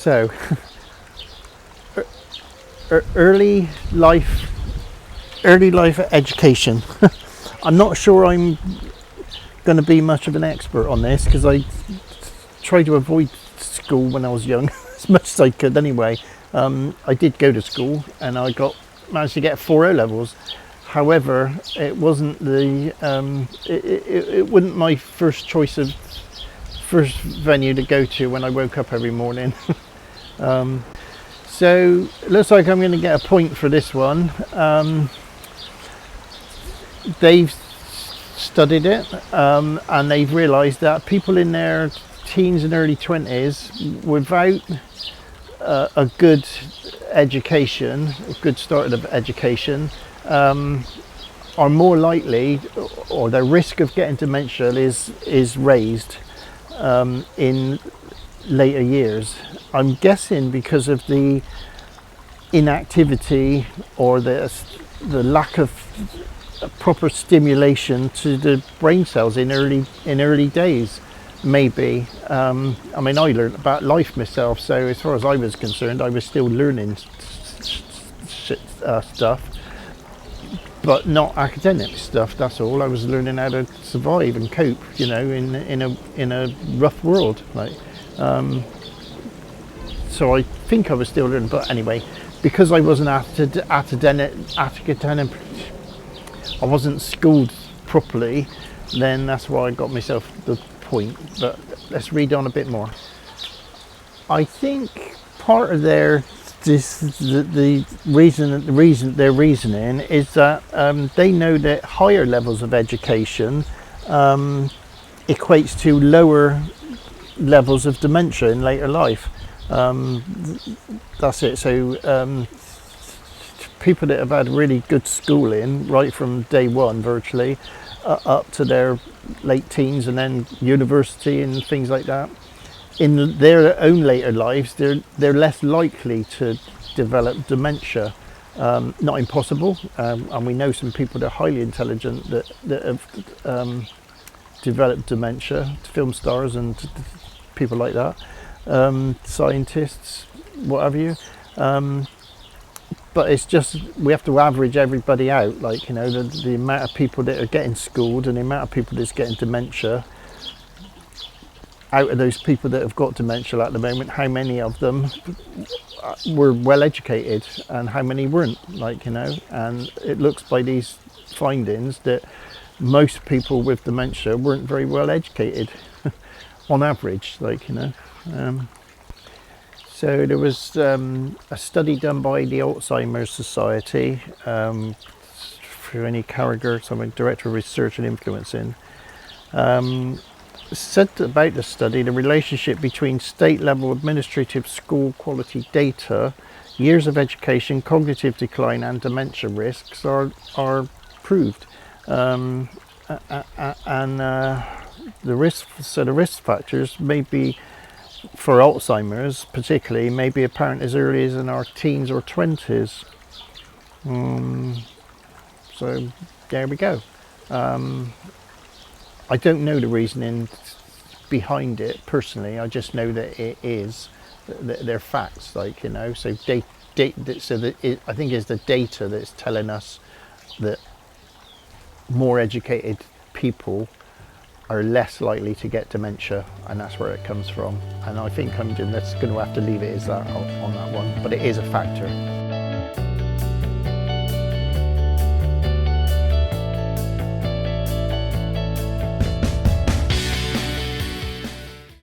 So, early life education. I'm not sure I'm going to be much of an expert on this because I tried to avoid school when I was young as much as I could anyway. I did go to school and I managed to get 4 O-levels. However, it wasn't it wasn't my first choice of first venue to go to when I woke up every morning. So it looks like I'm going to get a point for this one. They've studied it and they've realised that people in their teens and early 20s without a good education, a good start of education, are more likely, or their risk of getting dementia is raised in later years. I'm guessing because of the inactivity or the lack of proper stimulation to the brain cells in early days, maybe. I mean, I learned about life myself, so as far as I was concerned, I was still learning stuff, but not academic stuff. That's all. I was learning how to survive and cope, you know, in a rough world. Like, so I think I was still learning. But anyway, because I wasn't academic, I wasn't schooled properly. Then that's why I got myself the point. But let's read on a bit more. I think part of their reasoning is that they know that higher levels of education equates to lower levels of dementia in later life. That's it. So people that have had really good schooling right from day one virtually up to their late teens and then university and things like that, in their own later lives, they're less likely to develop dementia. Not impossible, and we know some people that are highly intelligent that have developed dementia, film stars and people like that, scientists, what have you. But it's just, we have to average everybody out, like, you know, the amount of people that are getting schooled and the amount of people that's getting dementia. Out of those people that have got dementia at the moment, how many of them were well educated and how many weren't, like, you know. And it looks by these findings that most people with dementia weren't very well educated on average, like, you know. So there was a study done by the Alzheimer Society, Fiona Carragher, someone Director of Research and Influencing, said about the study, the relationship between state level administrative school quality data, years of education, cognitive decline and dementia risks are proved. And the risk factors may be, for Alzheimer's particularly, may be apparent as early as in our teens or 20s. So there we go. I don't know the reasoning behind it personally. I just know that it is, that they're facts, like, you know. So I think it's the data that's telling us that more educated people are less likely to get dementia, and that's where it comes from. And I think I'm just going to have to leave it as that on that one, but it is a factor.